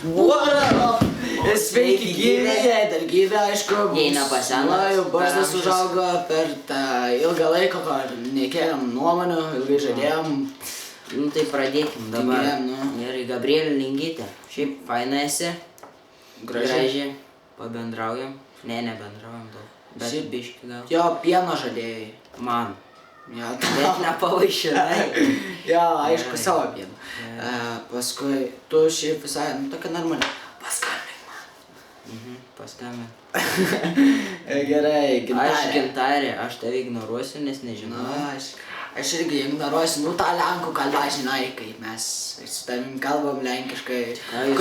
Wow! Sveiki gyvi, dar gyvi, aišku. Jei nepaseno. Jau barzdas užaugo per tą ilgą laiką, kol nekėlėm nuomonių, ilgai žadėjom. Nu tai pradėkim dabar. Tingėjom, Gerai, Gabrielė Lingytė. Šiaip faina esi. Gražiai. Pabendraujam. Ne, nebendraujam daug. Bet Šiaip- biški gal. Jo, pieno žadėjai. Man. Jo, Bet nepavaišinai. Jo, aišku, Gerai. savo pieną. Paskui, tu šiaip visai, nu, tokia normali. Paskambink man. Paskambink. Gerai, Aš Gintarė. Gintarė, aš tave ignoruosiu, nes nežinau. Na, aš irgi ignoruosiu, nu, tą lenkų kalbą, žinai, kaip mes su tavim kalbam lenkiškai. Ką jūs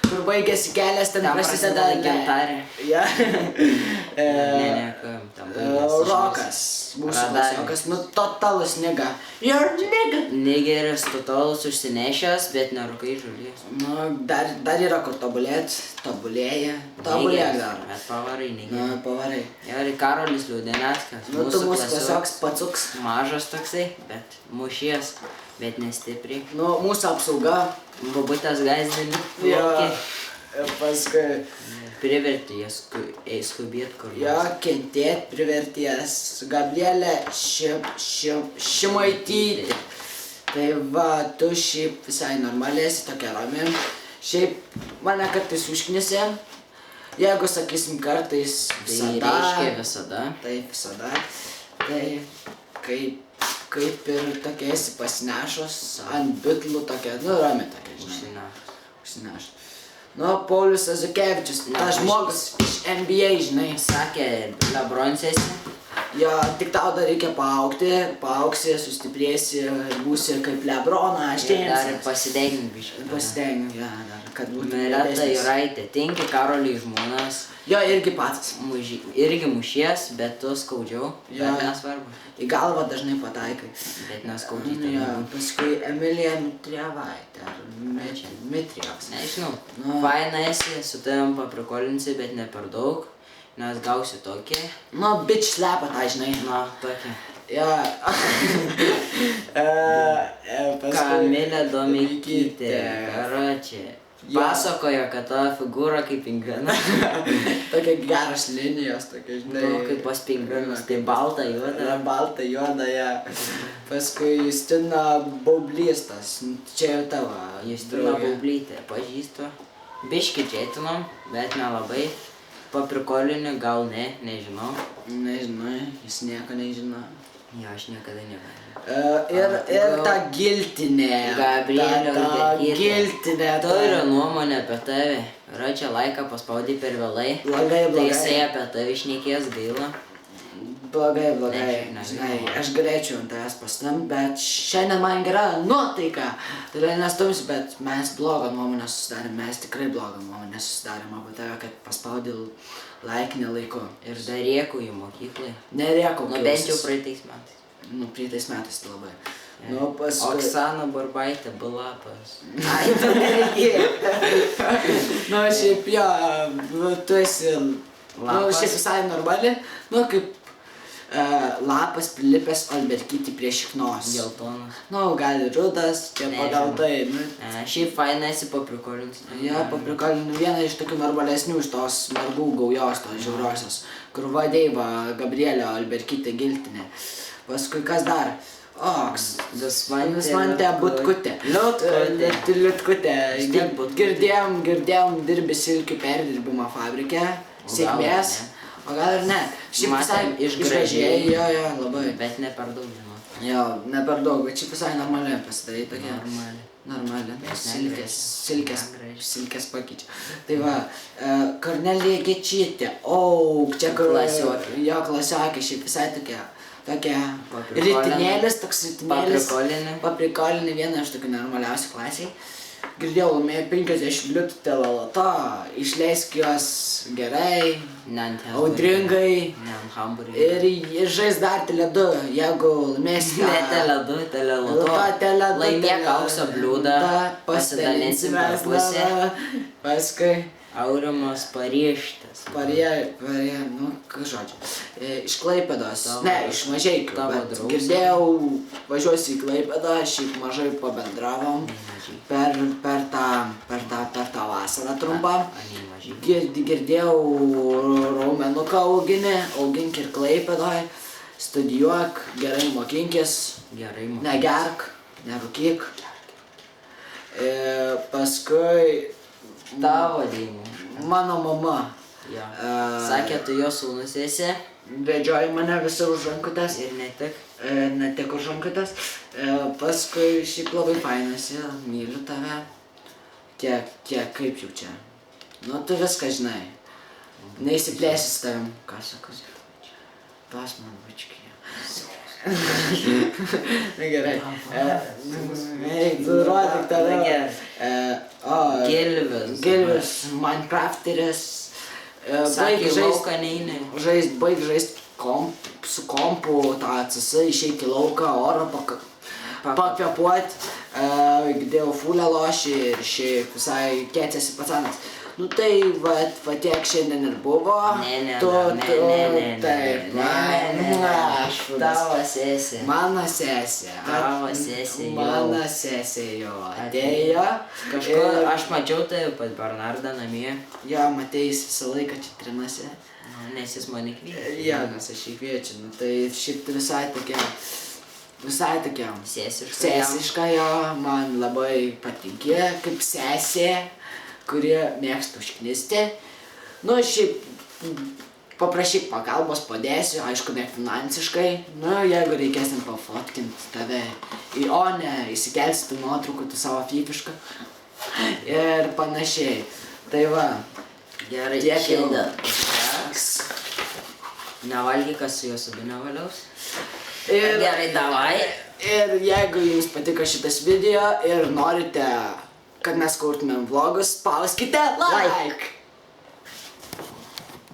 Kur baigėsi kelias, ten Ten prasideda prasideda Gintarė. Ja. Ne, tam baigėsi. Rokas, mūsų Radarė. klasiokas, nu, totalus nigga. You're nigga. Nigeris totalus užsinešęs, bet nerūkai žulies. Nu, dar yra kur tobulėt, tobulėja, tobulėk dar. Bet pavarai Na, Nigeris. pavarai. Gerai, Karolis Liūdėneckas. Nu, tu mūsų klasiokas patsuks. Mažas toksai, bet mušies, bet nestipriai. Nu, mūsų apsauga. Babutės gazdini. Jo. lauke. Paskui, Privertė jas skubėt kur jo, kentėt priverties. Gabrielė Šimaitytė. Tai va, tu šiaip visai normaliai esi, tokia rami. Šiaip mane kartais užknisė. Jeigu sakysim kartais Tai visada. reiškia visada. Taip, visada. Tai kaip ir tokia esi pasinešus ant bitlų tokia, nu, rami tokia, žinai. Užsineš. Nu, Paulius Azukevičius, tas žmogus iš NBA, žinai. Sakė, Lebroncėsi. Jo, tik tau dar reikia paaugti, paaugsi, sustiprėsi, būsi kaip Lebronas, Dar ir Jamesas. pasidegink biškį. Pasidengiu, ja, dar, kad būtų Meleta didesnis. Juraitė, tinki Karoliui žmonas. Jo, irgi pats. Irgi mušies, bet tu skaudžiau. Jo. Bet nesvarbu. Į galvą dažnai pataikai. Bet neskaudyti. Jo, paskui Emilija Mitrievaitė, ar Mitrievas. Nežinau. Nu. Faina esi, su tavim paprikolinsi, bet ne per daug. Nes gausi tokį. Nu, bitch slepa tą, žinai. Na, tokį. Jo. Kamilė Domeikytė. Karočiė. Jo. Pasakojo, kad tavo figūra kaip pingvina. Tokia geras linijos, tokia, žinai. Nu, kaip pas pingvinus. Tai balta, juoda. Yra balta, juoda, ja. Paskui Justina Baublystas, čia jau tavo. Justina draugė. Baublytė. Pažįstu. Biškį čėtinom, bet nelabai. Paprikolini, gal ne, nežinau. Nežinau, jis nieko nežino. Jo, aš niekada nežinau. Ir ta giltinė. Gabrielė Ta Liūdėkytė. giltinė. Turiu nuomonę apie tave. Yra čia laiką paspaudai per vėlai. Blogai, Tai blogai. jisai apie tave šnekės gaila. Blogai. Ne, Žinai, aš galėčiau ant tavęs pastumt, bet šiandien man gera nuotaika. Tai nestumsiu, bet mes blogą nuomonę susidarėm, mes tikrai blogą nuomonę susidarėm apie tave, kad paspaudai laikinį laiku. Ir dar rėkau į mokyklai. Nerėkau. Nu bent jau praeitais metais. Nu, praeitais metais tai labai. Nu, paskui... Oksana Barbaitė byla pas. Ai, tu nereikėjo. Nu, šiaip jo, nu, tu esi, nu, Lapas. šiaip visai normali, nu, kaip lapas prilipęs Alberkytį prie šiknos. Geltonas. Nu, gal ir rudas, čia Nežinau. pagal tai, nu. Šiaip faina esi paprikolins. Ja, paprikalinu vieną iš tokių normalesnių iš tos mergų gaujos, tos žiauriosios, kur vadeiva Gabrielė Alberkytė giltinė. Paskui kas dar? Oks. Vismantė Butkutė. Liutkutė. Tik Butkutė. Girdėjom, dirbi silkių perdirbimo fabrike. Sėkmės. O gal ir ne. Šiaip visai Matėm, išgražėjai, jo, labai. Bet ne per daug, žinau. Jo, ne per daug, bet šiaip visai normaliai pasidarai tokia. Normaliai. Normaliai. Bet Silkės pakeičia. Tai va, Kornelija Gečytė. Čia kur... Klasiokė. Jo, klasiokė, šiaip visai tokia Paprikolinė. ritinėlis, toks ritinėlis. Paprikolinė. Paprikolinė, viena iš tokių normaliausių klasiai. Girdėjau, laimėjo 50 liutų telaloto, išleisk juos gerai, audringai Ne ant hamburgerį. ir žais dar Tele2, jeigu laimėsi Ne Tele2, Teleloto. Laimėk aukso bliūdą, pasidalinsim per pusę. Paskui Aurimas Parieštas. Nu, ką žodžiu. Iš Klaipėdos, Tavo- ne, iš Mažeikių, tavo bet draugas. girdėjau, važiuosiu į Klaipėdą, šiaip mažai pabendravom Mažai. per tą vasarą trumpą. Ani mažai. Girdėjau raumenuką augink ir Klaipėdoj, studijuok, gerai mokinkis, Gerai, negerk, nerūkyk. Paskui Tavo Deimu. mano mama Jo. Sakė, tu jo sūnus esi vedžioja mane visur už rankutės. ir ne tik. Ne tik už rankutės. Paskui šiaip labai fainas, myliu tave. Tiek kaip jau čia. Nu, tu viską žinai. Neįsiplėsi su tavim. Ką sakau? Pas man vačkė. Na gerai. Ei, tu rodyk tave. Gilvis, Minecrafteris. Sakė, lauką neini. Baig žaist su kompu, tą atsisai, išeik į lauką, orą pakvepuot, dėl fulę lošį ir šiaip visai kėtėsi pacanas. Nu tai, va tiek šiandien ir buvo. Ne, Taip, Tavo sesė. mano sesė. Tavo sesė jau. Mano sesė jau atėjo. Kažkur aš mačiau tai pas Bernardą namie. Jo, matėjus visą laiką čia trinasi. Nu, nes jis mane kvietė. Jo, nes aš jį kviečiu. Nu, tai šiaip visai tokia sesiška jo, man labai patikė, kaip sesė, kuri mėgsta užknisti. Nu, šiaip paprašyk pagalbos, padėsiu, aišku, ne finansiškai. Nu, jeigu reikės ten pafotkinti tave, o ne, įsikelsi tų nuotraukų, tu savo fifišką ir panašiai. Tai va, Gerai, tiek jau. Nevalgyk, kas su juo subi nevaliaus. Ir, Gerai, davai. ir jeigu jums patiko šitas video ir norite, kad mes kurtumėm vlogus, spauskite like.